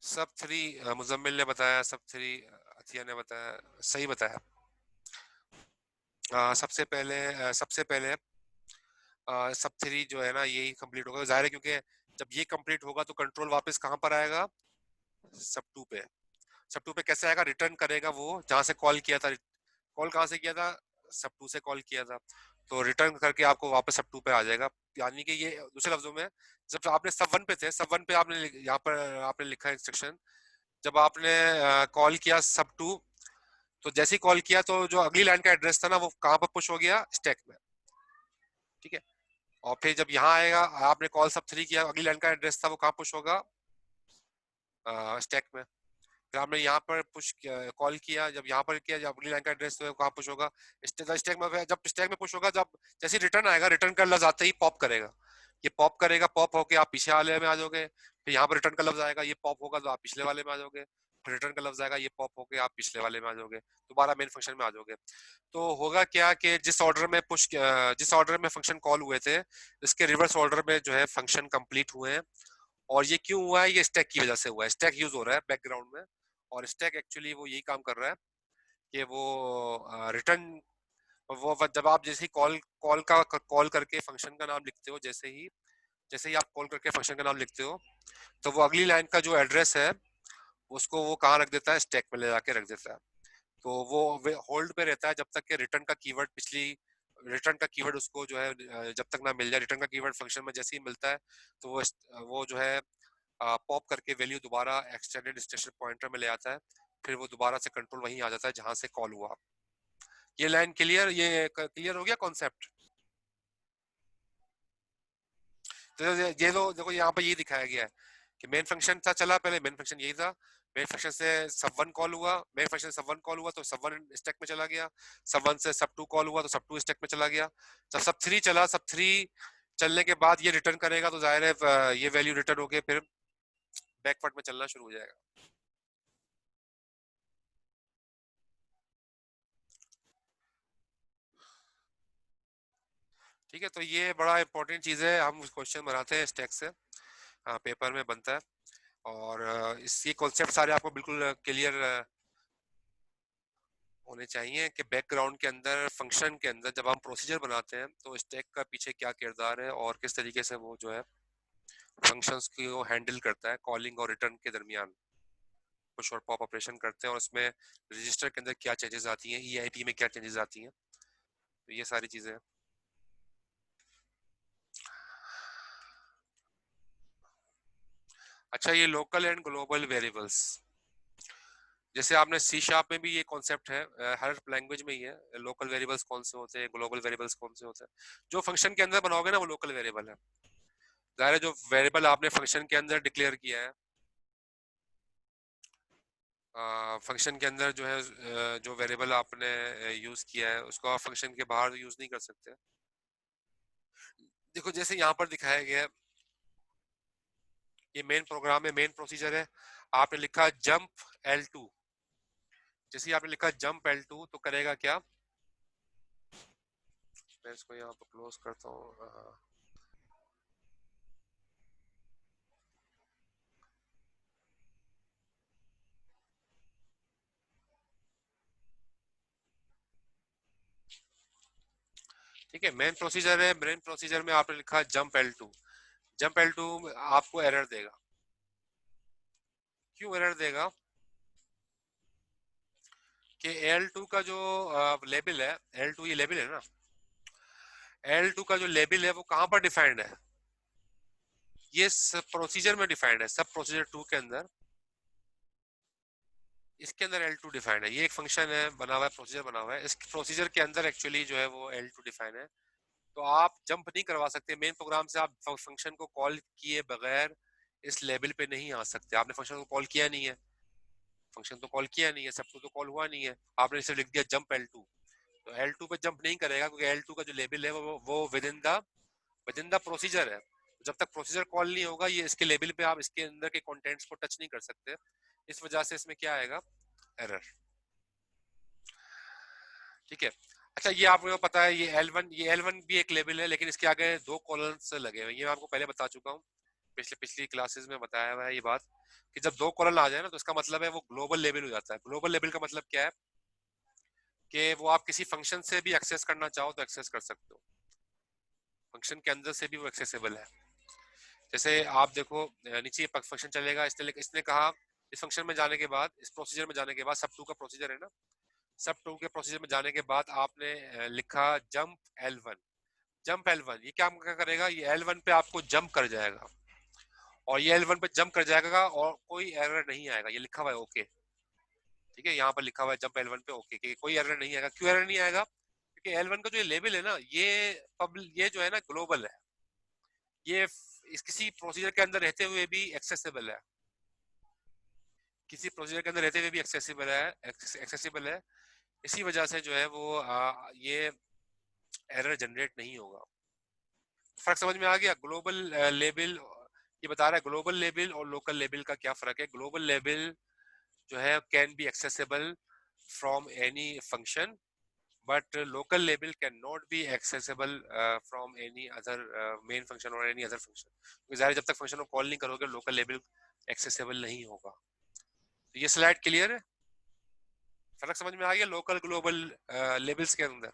सब थ्री मुजम्मिल ने बताया, सब थ्री अतिया ने बताया, सही बताया। सबसे पहले सब थ्री जो है ना यही कंप्लीट होगा, जाहिर है, क्योंकि जब ये कंप्लीट होगा तो कंट्रोल वापस कहाँ पर आएगा, सब टू पे। सब टू पे कैसे आएगा, रिटर्न करेगा वो जहां से कॉल किया था, कॉल कहाँ से किया था, सब टू से कॉल किया था, तो रिटर्न करके आपको वापस सब टू पे आ जाएगा। यानी कि ये दूसरे लफ्जों में, जब आपने सब वन पे थे, सब वन पे आपने यहाँ पर आपने लिखा इंस्ट्रक्शन, जब आपने कॉल किया सब टू, तो जैसे ही कॉल किया तो जो अगली लाइन का एड्रेस था ना वो कहाँ पर पुश हो गया, स्टैक में, ठीक है। और फिर जब यहाँ आएगा, आपने कॉल सब थ्री किया, अगली लाइन का एड्रेस था वो कहाँ पुश होगा, स्टैक में। फिर आपने यहाँ पर पुश कॉल किया, जब यहाँ पर किया, जब अगली लाइन का एड्रेस तो कहाँ पुश होगा, स्टैक में। जब स्टैक में पुश होगा, जब जैसे रिटर्न आएगा, रिटर्न का लफ्ज आते ही पॉप करेगा, ये पॉप करेगा, पॉप होके आप पीछे वाले में आ जाओगे। फिर यहाँ पर रिटर्न का लफ्ज आएगा, ये पॉप होगा तो आप पिछले वाले में आ जाओगे। फिर रिटर्न का लफ्ज आएगा, ये पॉप होके आप पिछले वाले में आ जाओगे, दोबारा मेन फंक्शन में आ जाओगे। तो होगा क्या कि जिस ऑर्डर में फंक्शन कॉल हुए थे, इसके रिवर्स ऑर्डर में जो है फंक्शन कंप्लीट हुए हैं। और ये क्यों हुआ है, ये स्टैक की वजह से हुआ है, स्टैक यूज हो रहा है बैकग्राउंड में। और स्टैक एक्चुअली वो यही काम कर रहा है कि वो रिटर्न, जब आप जैसे ही कॉल करके फंक्शन का नाम लिखते हो, जैसे ही आप कॉल करके फंक्शन का नाम लिखते हो, तो वो अगली लाइन का जो एड्रेस है उसको वो कहाँ रख देता है, स्टैक में ले जाके रख देता है। तो वो होल्ड पे रहता है जब तक कि रिटर्न का कीवर्ड उसको जो है जब तक ना मिल जाए। रिटर्न का कीवर्ड फंक्शन में जैसे ही मिलता है तो वो जो है पॉप करके वैल्यू दोबारा एक्सटेंडेड स्टेशन पॉइंटर में ले आता है, फिर वो दोबारा से कंट्रोल वहीं आ जाता है जहां से कॉल हुआ। ये लाइन क्लियर, ये क्लियर हो गया कॉन्सेप्ट। तो ये तो देखो यहाँ पे ये दिखाया गया है कि मेन फंक्शन था, चला पहले मेन फंक्शन यही था, मेन फंक्शन से सब वन कॉल हुआ, मेन फंक्शन से सब वन कॉल हुआ तो सब वन स्टैक में चला गया, सब वन से सब टू कॉल हुआ तो सब टू स्टैक में चला गया। जब सब थ्री चला, सब थ्री चलने के बाद ये रिटर्न करेगा तो जाहिर है ये वैल्यू रिटर्न होके फिर बैकवर्ड में चलना शुरू हो जाएगा। ठीक है, तो ये बड़ा इंपॉर्टेंट चीज है, हम क्वेश्चन बनाते हैं स्टैक से, पेपर में बनता है। और इसके कॉन्सेप्ट सारे आपको बिल्कुल क्लियर होने चाहिए कि बैकग्राउंड के अंदर, फंक्शन के अंदर जब हम प्रोसीजर बनाते हैं तो स्टैक का पीछे क्या किरदार है और किस तरीके से वो जो है फंक्शंस को हैंडल करता है कॉलिंग और रिटर्न के दरमियान, पुश और पॉप ऑपरेशन करते हैं, और उसमें रजिस्टर के अंदर क्या चेंजेस आती हैं, ईआईपी में क्या चेंजेस आती हैं, तो ये सारी चीजें। अच्छा, ये लोकल एंड ग्लोबल वेरिएबल्स, जैसे आपने सी शार्प में भी ये कॉन्सेप्ट है, हर लैंग्वेज में ही है, लोकल वेरिएबल्स कौन से होते हैं, ग्लोबल वेरिएबल्स कौन से होते हैं। जो फंक्शन के अंदर बनाओगे ना वो लोकल वेरिएबल है, जाहिर है जो वेरिएबल आपने फंक्शन के अंदर डिक्लेयर किया है, फंक्शन के अंदर जो है जो वेरिएबल आपने यूज किया है उसको आप फंक्शन के बाहर यूज नहीं कर सकते। देखो जैसे यहाँ पर दिखाया गया है, ये मेन प्रोग्राम है, मेन प्रोसीजर है, आपने लिखा जंप L2, जैसे ही आपने लिखा जंप L2 तो करेगा क्या, मैं इसको यहाँ पर क्लोज करता हूँ। ठीक है, मेन प्रोसीजर में आपने लिखा जंप L2, जंप L2 आपको एरर देगा। क्यों एरर देगा कि L2 का जो लेबल है, L2 ये लेबल है ना, L2 का जो लेबल है वो कहाँ पर डिफाइंड है, ये सब प्रोसीजर में डिफाइंड है, सब प्रोसीजर 2 के अंदर, इसके अंदर L2 डिफाइंड है। ये एक फंक्शन है बना हुआ है, प्रोसीजर बना हुआ है, इस प्रोसीजर के अंदर एक्चुअली जो है वो L2 डिफाइन है। तो आप जंप नहीं करवा सकते मेन प्रोग्राम से। आप फंक्शन को कॉल किए बगैर इस लेवल पे नहीं आ सकते। आपने फंक्शन को कॉल किया नहीं है, फंक्शन तो कॉल किया नहीं है, सब तो कॉल हुआ नहीं है, आपने सिर्फ लिख दिया जंप L2। तो L2 पे जंप नहीं करेगा क्योंकि L2 का जो लेबल है वो विद इन द प्रोसीजर है। जब तक प्रोसीजर कॉल नहीं होगा ये इसके लेबल पे आप इसके अंदर के कंटेंट्स को टच नहीं कर सकते। इस वजह से इसमें क्या आएगा, एरर। ठीक है। अच्छा ये आपको पता है ये L1 भी एक लेबल है, लेकिन इसके आगे 2 कॉलम्स लगे हुए हैं। ये मैं आपको पहले बता चुका हूँ, पिछली क्लासेस में बताया हुआ है ये बात कि जब 2 कॉलम आ जाए ना तो इसका मतलब है वो ग्लोबल लेबल हो जाता है। ग्लोबल लेबल का मतलब क्या है कि वो आप किसी फंक्शन से भी एक्सेस करना चाहो तो एक्सेस कर सकते हो, फंक्शन के अंदर से भी वो एक्सेसिबल है। जैसे आप देखो नीचे फंक्शन चलेगा, इसने कहा इस फंक्शन में जाने के बाद, इस प्रोसीजर में जाने के बाद, सब टू का प्रोसीजर है ना, सब टू के प्रोसीजर में जाने के बाद आपने लिखा जंप L1। जंप L1 ये क्या करेगा, ये L1 पे आपको जंप कर जाएगा और ये L1 पे जंप कर जाएगा और कोई एरर नहीं आएगा। ये लिखा हुआ है ओके, ठीक है, यहाँ पर लिखा हुआ है जंप L1 पे ओके कि कोई एरर नहीं आएगा। क्यों एरर नहीं आएगा, क्योंकि L1 का जो ये लेबल है ना ये जो है ना ग्लोबल है, ये किसी प्रोसीजर के अंदर रहते हुए भी एक्सेसिबल है, किसी प्रोसीजर के अंदर रहते हुए भी एक्सेसिबल है। इसी वजह से जो है वो ये एरर जनरेट नहीं होगा। फर्क समझ में आ गया। ग्लोबल लेबल ये बता रहा है ग्लोबल लेबल और लोकल लेबल का क्या फर्क है। ग्लोबल लेबल जो है can be accessible from any function, but local label can not be accessible from any other main function और एनी अदर फंक्शन। क्योंकि ज़ाहिर जब तक फंक्शन को कॉल नहीं करोगे लोकल लेबल एक्सेसिबल नहीं होगा। तो ये स्लाइड क्लियर है, फर्क समझ में आ गया लोकल ग्लोबल लेबल्स के अंदर।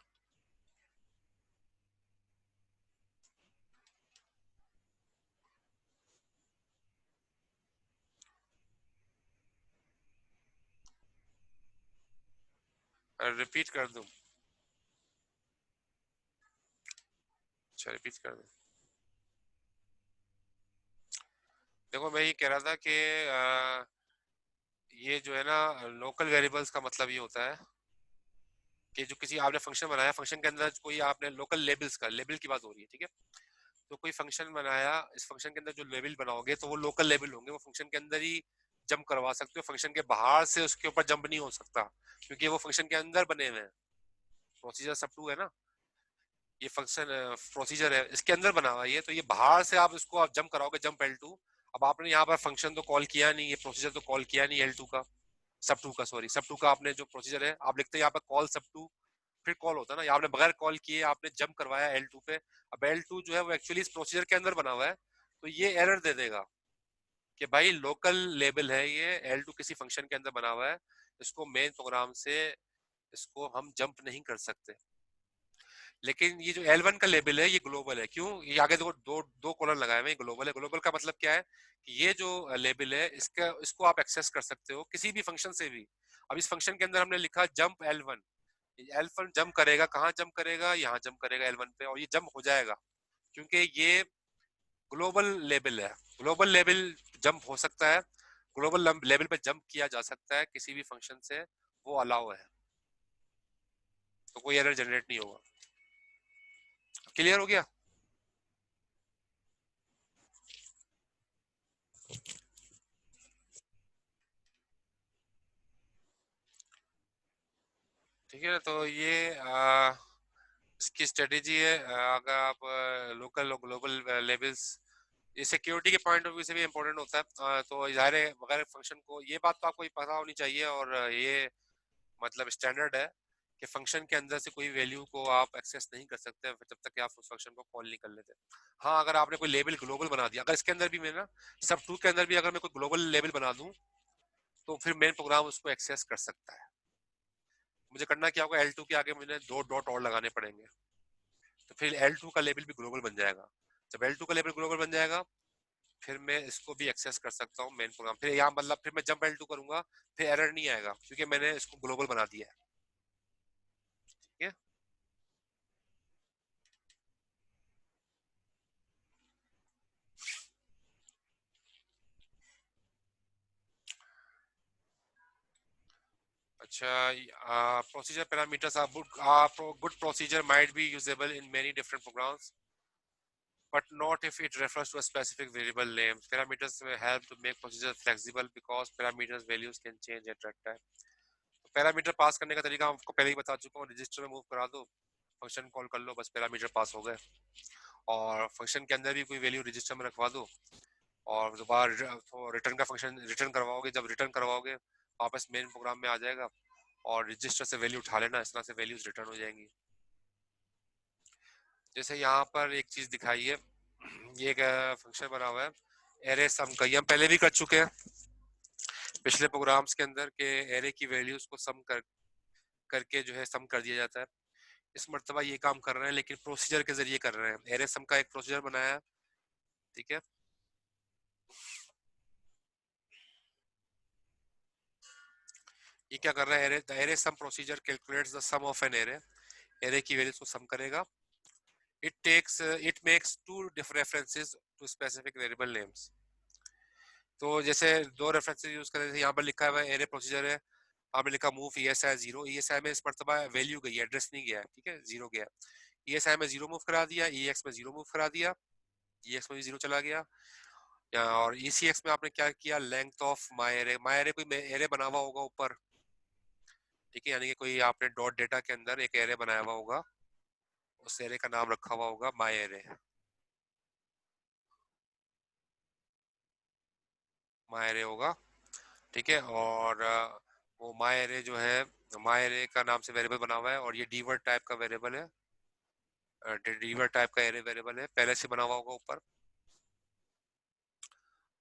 रिपीट कर दूं, अच्छा रिपीट कर दूं। देखो मैं ये कह रहा था कि ये जो है ना लोकल वेरिएबल्स का मतलब ये होता है कि जो किसी आपने फंक्शन बनाया, फंक्शन के अंदर कोई आपने लोकल लेबल्स का, लेबल की बात हो रही है, ठीक है। तो कोई फंक्शन बनाया, इस फंक्शन के अंदर जो लेबल बनाओगे तो वो लोकल लेबल होंगे, वो फंक्शन के अंदर ही जंप करवा सकते हो, फंक्शन के बाहर से उसके ऊपर जंप नहीं हो सकता क्योंकि वो फंक्शन के अंदर बने हुए हैं। प्रोसीजर सब टू है ना, ये फंक्शन प्रोसीजर है इसके अंदर बना हुआ है ये, तो ये बाहर से आप इसको आप जंप कराओगे जंप L2। अब आपने यहाँ पर फंक्शन तो कॉल किया नहीं, ये प्रोसीजर तो कॉल किया नहीं L2 का, सब टू का, सॉरी सब टू का आपने जो प्रोसीजर है आप लिखते हैं यहाँ पर कॉल सब टू, फिर कॉल होता है ना, आपने बगैर कॉल किए आपने जंप करवाया L2 पे। अब L2 जो है वो एक्चुअली इस प्रोसीजर के अंदर बना हुआ है, तो ये एरर दे देगा कि भाई लोकल लेबल है ये, L2 किसी फंक्शन के अंदर बना हुआ है, इसको मेन प्रोग्राम से इसको हम जंप नहीं कर सकते। लेकिन ये जो L1 का लेबल है ये ग्लोबल है। क्यों, ये आगे दो दो दो कॉलम लगाए हुए हैं, ग्लोबल है। ग्लोबल का मतलब क्या है कि ये जो लेबल है इसको आप एक्सेस कर सकते हो किसी भी फंक्शन से भी। अब इस फंक्शन के अंदर हमने लिखा जंप L1, L1 जंप करेगा, कहाँ जंप करेगा, यहाँ जंप करेगा L1 पे, और ये जंप हो जाएगा क्योंकि ये ग्लोबल लेबल है। ग्लोबल लेबल जंप हो सकता है, ग्लोबल लेवल पे जंप किया जा सकता है किसी भी फंक्शन से, वो अलाउ है, तो कोई एरर जनरेट नहीं होगा। क्लियर हो गया। ठीक है ना, तो ये इसकी स्ट्रेटेजी है। अगर आप लोकल और ग्लोबल लेवल्स, ये सिक्योरिटी के पॉइंट ऑफ व्यू से भी इम्पोर्टेंट होता है। तो ज़ाहिर है वगैरह फंक्शन को ये बात तो आपको पता होनी चाहिए, और ये मतलब स्टैंडर्ड है कि फंक्शन के अंदर से कोई वैल्यू को आप एक्सेस नहीं कर सकते जब तक कि आप उस फंक्शन को कॉल नहीं कर लेते। हाँ अगर आपने कोई लेबल ग्लोबल बना दिया, अगर इसके अंदर भी मैं ना सब टू के अंदर भी अगर मैं कोई ग्लोबल लेबल बना दूं तो फिर मेन प्रोग्राम उसको एक्सेस कर सकता है। मुझे करना क्या होगा, L2 के आगे मुझे 2 डॉट और लगाने पड़ेंगे, तो फिर L2 का लेबल भी ग्लोबल बन जाएगा। जब L2 का लेबल ग्लोबल बन जाएगा फिर मैं इसको भी एक्सेस कर सकता हूँ मेन प्रोग्राम। फिर यहाँ मतलब फिर मैं जंप L2 करूंगा, फिर एरर नहीं आएगा क्योंकि मैंने इसको ग्लोबल बना दिया है। ठीक है। अच्छा, procedure parameters are good procedure might be usable in many different programs, but not if it refers to a specific variable name. Parameters will help to make procedure flexible because parameters values can change at runtime. तो parameter pass करने का तरीका आपको पहले ही बता चुका हूँ, register में मूव करा दो, फंक्शन कॉल कर लो, बस पैरामीटर पास हो गए। और फंक्शन के अंदर भी कोई वैल्यू रजिस्टर में रखवा दो और दोबारा रिटर्न का फंक्शन रिटर्न करवाओगे, जब रिटर्न करवाओगे वापस मेन प्रोग्राम में आ जाएगा और रजिस्टर से वैल्यू उठा लेना, इस तरह से वैल्यूज रिटर्न हो जाएंगी। जैसे यहाँ पर एक चीज दिखाई है, ये एक फंक्शन बना हुआ है एरे सम का, ये हम पहले भी कर चुके हैं पिछले प्रोग्राम्स के अंदर के एरे की वैल्यूज को सम करके जो है सम कर दिया जाता है। इस मर्तबा ये काम कर रहे हैं लेकिन प्रोसीजर के जरिए कर रहे हैं। एरे सम का एक प्रोसीजर बनाया है, ठीक है। ये क्या कर रहा है, array sum procedure calculates the sum of an array, array की वैल्यूज को सम करेगा। it makes two different references to specific variable names। तो जैसे दो रेफरेंसेस यूज करें, यहाँ पर लिखा हुआ है एरे प्रोसीजर है, आपने लिखा मूव ESI 0, ESI में इस मर्तबा वैल्यू गई है, एड्रेस नहीं गया है, ठीक है, 0 गया। ESI में 0 मूव करा दिया, EX में 0 मूव करा दिया, EX में भी 0 चला गया। और ECX में आपने क्या किया, लेंथ ऑफ माई एरे कोई एरे बना हुआ होगा ऊपर, ठीक है, यानी कि कोई आपने डॉट डेटा के अंदर एक एरे बनाया हुआ होगा, उस एरे का नाम रखा हुआ होगा माई एरे, माई एरे होगा, ठीक है। और वो माई एरे जो है, माई एरे का नाम से वेरिएबल बना हुआ है और ये डीवर्ड टाइप का वेरिएबल है, डीवर्ड टाइप का एरे वेरिएबल है, पहले से बना हुआ होगा ऊपर।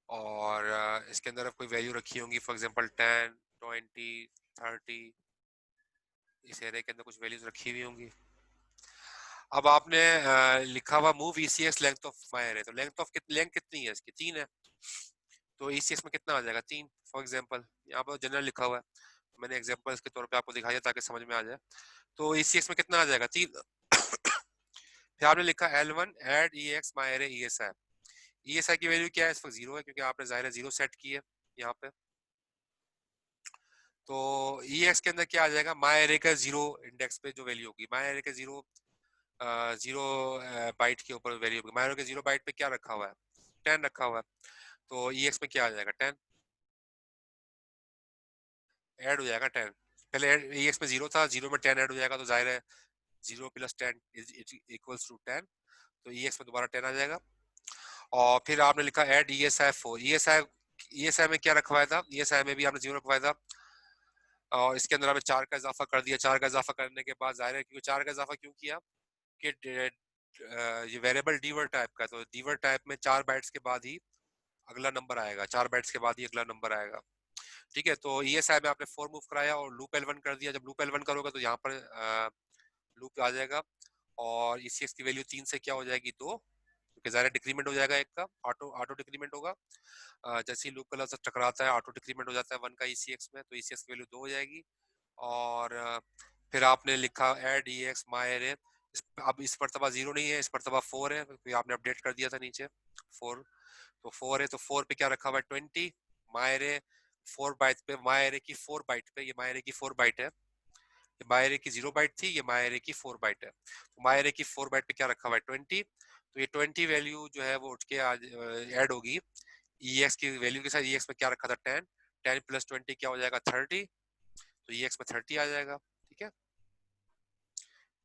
और इसके अंदर कोई वैल्यू रखी होंगी, फॉर एग्जांपल 10, 20, 30, इस एरे के अंदर कुछ वैल्यूज रखी हुई होंगी। अब आपने लिखा हुआ move ECX length of my array, तो लेंथ कितनी है इसकी, 3 है, तो ECX में कितना आ जाएगा, 3 फॉर एग्जांपल। यहाँ पर जनरल लिखा हुआ है, मैंने एग्जांपल्स के तौर पे आपको दिखाया ताकि समझ में आ जाए। तो ECX में कितना आ जाएगा, 3। फिर आपने लिखा L1 add EX my array ESI, ESI की वैल्यू क्या है, इस वक्त 0 है क्योंकि आपने जाहिर है 0 सेट की है यहाँ पे। तो EX के अंदर क्या आ जाएगा, माई एरे का 0 इंडेक्स पे जो वैल्यू होगी, माई एरे के 0 बाइट के ऊपर वैल्यू होगी, माई एरे के 0 बाइट पे क्या रखा हुआ है, 10 रखा हुआ है, तो EX में क्या आ जाएगा, 10 ऐड हो जाएगा, 10 पहले EX में 0 था, 0 में 10 ऐड हो जाएगा, तो जाहिर है 0 + 10 इक्वल्स टू 10, तो EX में दोबारा 10 आ जाएगा। और फिर आपने लिखा ऐड ESI 4, ESI में क्या रखवाया था, ESI में भी आपने 0 रखवाया था और इसके अंदर आपने 4 का इजाफा कर दिया। 4 का इजाफा करने के बाद जाहिर है, क्योंकि 4 का इजाफा क्यों किया कि ये वेरिएबल डीवर्ड टाइप का, तो डीवर्ड टाइप में 4 बाइट्स के बाद ही अगला नंबर आएगा, 4 बाइट्स के बाद ही अगला नंबर आएगा, ठीक है। तो ESI में आपने 4 मूव कराया और लूप L1 कर दिया। जब लूप L1 करोगे तो यहाँ पर लूप आ जाएगा और ECX की वैल्यू 3 से क्या हो जाएगी, 2, क्योंकि ज़ाहिर डिक्रीमेंट हो जाएगा, एक का ऑटो डिक्रीमेंट होगा। जैसे ही लूप का लफ्ज़ टकराता है ऑटो डिक्रीमेंट हो जाता है 1 का ECX में, तो ECX की वैल्यू 2 हो जाएगी। और फिर आपने लिखा ऐड EX माई एरे, अब इस मरतबा 0 नहीं है, इस मरतबा 4 है क्योंकि आपने अपडेट कर दिया था नीचे 4, तो 4 है, तो 4 पे क्या रखा हुआ है, 20, माई एरे 4 बाइट पे, माई एरे की 4 बाइट पे, ये माई एरे की 4 बाइट है, ये माई एरे की 0 बाइट थी, ये माई एरे की 4 बाइट है, तो माई एरे की 4 बाइट पे क्या रखा हुआ है, 20, तो ये 20 वैल्यू जो है वो उठ के आज ऐड होगी EX की वैल्यू के साथ। EX में क्या रखा था, 10, 10 + 20 क्या हो जाएगा, 30, तो EX में 30 आ जाएगा, ठीक है,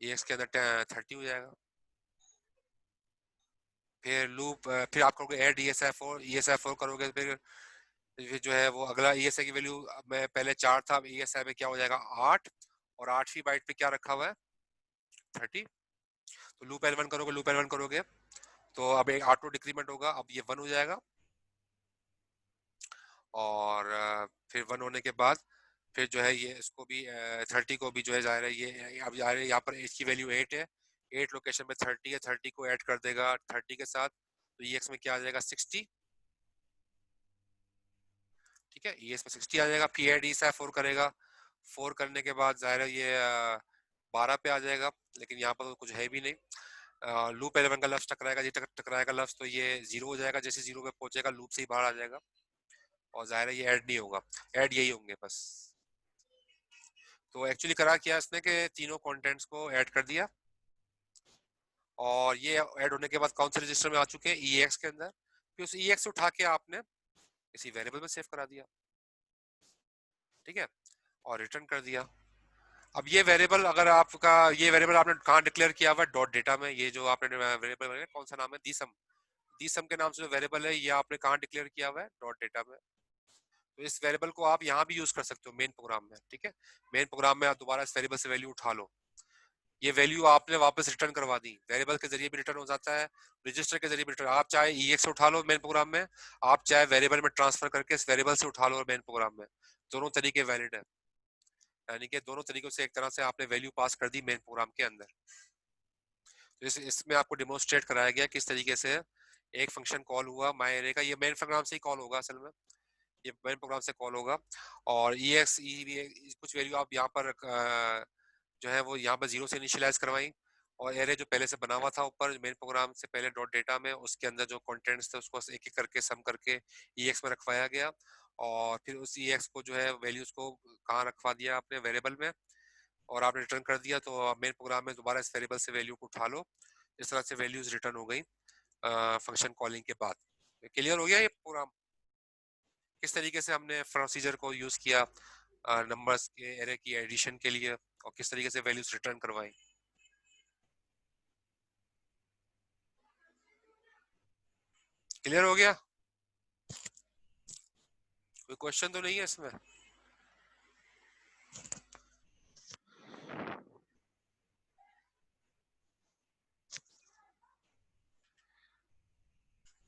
EX के अंदर 30 हो जाएगा। फिर लूप, फिर आप करोगे ऐड ESI 4 करोगे, फिर जो है वो अगला ESI की वैल्यू में पहले 4 था, अब ESI में क्या हो जाएगा, 8, और 8वीं बाइट पे क्या रखा हुआ है, 30, तो लूप L1 करोगे तो अब एक ऑटो डिक्रीमेंट होगा, अब ये 1 हो जाएगा। और फिर 1 होने के बाद फिर जो है ये इसको भी 30 को भी जो है जाहिर है ये अब यहाँ पर एज की वैल्यू 8 है, 8 लोकेशन में 30 है, 30 को ऐड कर देगा 30 के साथ, तो EX में क्या आ जाएगा, 60, ठीक है, EX में 60 आ जाएगा। फिर ऐड ESI 4 करेगा, 4 करने के बाद जाहिर है ये 12 पे आ जाएगा, लेकिन यहाँ पर तो कुछ है भी नहीं। लूप 11 का लफ्ज टकराएगा, ये टकराएगा लफ्ज, तो ये 0 हो जाएगा, जैसे 0 पे पहुंचेगा लूप से ही बाहर आ जाएगा और जाहिर है ये ऐड नहीं होगा, ऐड यही होंगे बस। तो एक्चुअली करा क्या इसने कि तीनों कंटेंट्स को ऐड कर दिया, और ये ऐड होने के बाद कौन से रजिस्टर में आ चुके हैं, EAX के अंदर। फिर उस EAX से उठा के आपने किसी वेरिएबल में सेव करा दिया, ठीक है, और रिटर्न कर दिया। अब ये वेरिएबल, अगर आपका ये वेरिएबल आपने कहाँ डिक्लेयर किया हुआ है, डॉट डेटा में। ये जो आपने वेरिएबल कौन सा नाम है, डीसम, डीसम के नाम से जो वेरिएबल है, ये आपने कहाँ डिक्लेयर किया हुआ है, डॉट डेटा में। तो इस वेरिएबल को आप यहाँ भी यूज कर सकते हो मेन प्रोग्राम में, ठीक है। मेन प्रोग्राम में आप दोबारा इस वेरिएबल से वैल्यू उठा लो, ये वैल्यू आपने वापस रिटर्न करवा दी, वेरिएबल के जरिए भी रिटर्न हो जाता है, रजिस्टर के जरिए भी रिटर्न। आप चाहे EX से उठा लो मेन प्रोग्राम में, आप चाहे वेरिएबल में ट्रांसफर करके इस वेरिएबल से उठा लो मेन प्रोग्राम में, दोनों तरीके वैलिड है। यानी कि दोनों तरीकों से एक तरह से आपने वैल्यू पास कर दी मेन प्रोग्राम के अंदर। तो इसमें आपको डिमोन्स्ट्रेट कराया गया किस तरीके से एक फंक्शन कॉल हुआ माई एरे का, ये मेन प्रोग्राम से ही कॉल होगा असल में, ये मेन प्रोग्राम से कॉल होगा। और EX कुछ वैल्यू आप यहाँ पर जो है वो यहाँ पर 0 से इनिशियलाइज करवाई, और एरे जो पहले से बना हुआ था ऊपर मेन प्रोग्राम से पहले डॉट डेटा में, उसके अंदर जो कंटेंट्स थे उसको एक एक करके सम करके EX में रखवाया गया, और फिर उस EX को जो है वैल्यूज को कहाँ रखवा दिया आपने, वेरिएबल में, और आपने रिटर्न कर दिया। तो मेन प्रोग्राम में दोबारा इस वेरिएबल से वैल्यू को उठा लो, इस तरह से वैल्यूज रिटर्न हो गई फंक्शन कॉलिंग के बाद। क्लियर हो गया ये प्रोग्राम, किस तरीके से हमने प्रोसीजर को यूज किया नंबर्स के एरे की एडिशन के लिए, और किस तरीके से वैल्यूज रिटर्न करवाई। क्लियर हो गया, कोई क्वेश्चन तो नहीं है इसमें?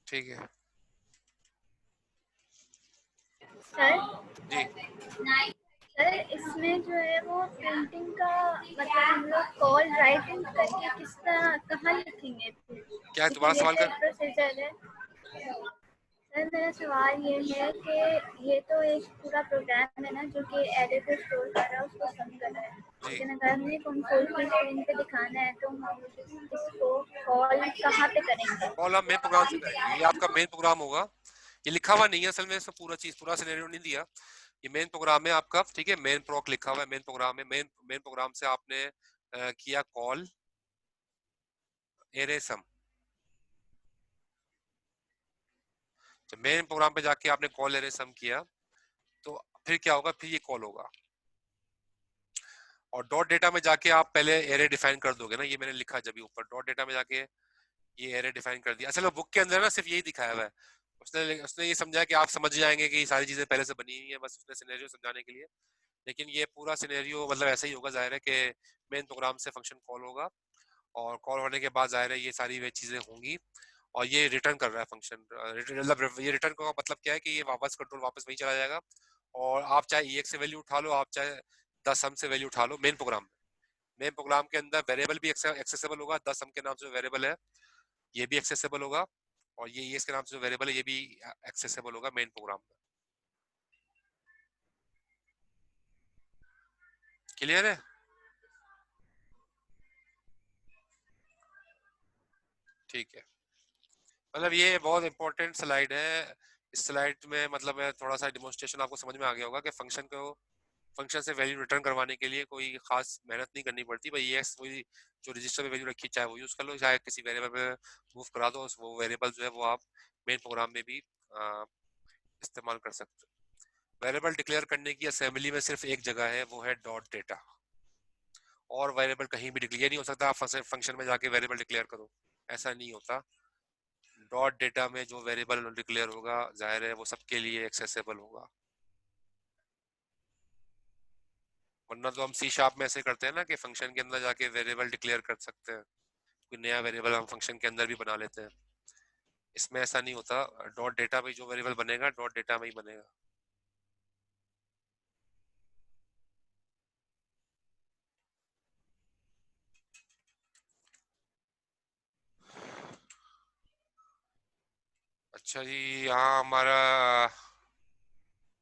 ठीक है सर जी। सर इसमें जो है वो प्रिंटिंग का मतलब हम लोग कॉल राइटिंग करके किस तरह कहाँ लिखेंगे, क्या है दोबारा सवाल कर? प्रोसीजर है। सर मेरा सवाल ये है कि ये तो एक पूरा प्रोग्राम है ना जो कि एरे को स्टोर कर रहा है, उसको सम कर रहा है, जी, लेकिन अगर हमने कंसोल की स्क्रीन पे दिखाना है तो हम इसको कॉल कहाँ पे करेंगे? कॉल आप मेन प्रोग्राम से करेंगे, ये आपका मेन प्रोग्राम होगा, ये लिखा हुआ नहीं है असल में, इसमें पूरा चीज पूरा सिनेरियो नहीं दिया, ये मेन प्रोग्राम है आपका, ठीक है। मेन प्रोक लिखा हुआ है मेन प्रोग्राम में, मेन प्रोग्राम से आपने किया कॉल एरे सम, तो मेन प्रोग्राम पे जाके आपने कॉल एरे सम किया, तो फिर क्या होगा, फिर ये कॉल होगा, और डॉट डेटा में जाके आप पहले एरे डिफाइन कर दोगे ना, ये मैंने लिखा जब ऊपर डॉट डेटा में जाके ये एरे डिफाइन कर दिया। असल में बुक के अंदर ना सिर्फ यही दिखाया हुआ है, उसने ये समझा कि आप समझ जाएंगे कि ये सारी चीजें पहले से बनी हुई है, बस उसने सिनेरियो समझाने के लिए, लेकिन ये पूरा सिनेरियो मतलब ऐसा ही होगा, जाहिर है कि मेन प्रोग्राम से फंक्शन कॉल होगा, और कॉल होने के बाद जाहिर है ये सारी वे चीजें होंगी, और ये रिटर्न कर रहा है फंक्शन, मतलब ये रिटर्न का मतलब क्या है कि ये वापस कंट्रोल वापस वहीं चला जाएगा, और आप चाहे EX से वैल्यू उठा लो, आप चाहे 10 सम से वैल्यू उठा लो मेन प्रोग्राम में, मेन प्रोग्राम के अंदर वेरिएबल भी एक्सेसिबल होगा, 10 सम के नाम से वेरिएबल है ये भी एक्सेसिबल होगा, और ये EX के नाम से वेरिएबल है ये भी एक्सेसिबल होगा मेन प्रोग्राम में। क्लियर है? ठीक है, मतलब ये बहुत इंपॉर्टेंट स्लाइड है, इस स्लाइड में मतलब थोड़ा सा डिमोन्स्ट्रेशन आपको समझ में आ गया होगा कि फंक्शन से वैल्यू रिटर्न करवाने के लिए कोई खास मेहनत नहीं करनी पड़ती भाई, ये वही जो रजिस्टर में वैल्यू रखी चाहे वो यूज कर लो, चाहे किसी वेरिएबल में मूव करा दो, वो वेरिएबल जो है वो आप मेन प्रोग्राम में भी इस्तेमाल कर सकते हो। वेरिएबल डिक्लेयर करने की असेंबली में सिर्फ एक जगह है, वो है डॉट डेटा, और वेरिएबल कहीं भी डिक्लेयर नहीं हो सकता आप फंक्शन में जाके वेरिएबल डिक्लेयर करो, ऐसा नहीं होता। डॉट डेटा में जो वेरिएबल डिक्लेयर होगा जाहिर है वो सबके लिए एक्सेसिबल होगा, वरना तो हम C# में ऐसे करते हैं ना कि फंक्शन के अंदर जाके वेरिएबल डिक्लेयर कर सकते हैं, कोई नया वेरिएबल हम फंक्शन के अंदर भी बना लेते हैं, इसमें ऐसा नहीं होता, डॉट डेटा में जो वेरिएबल बनेगा डॉट डेटा में ही बनेगा। अच्छा जी, यहाँ हमारा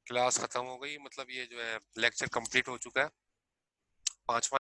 क्लास खत्म हो गई, मतलब ये जो है लेक्चर कंप्लीट हो चुका है, 5वां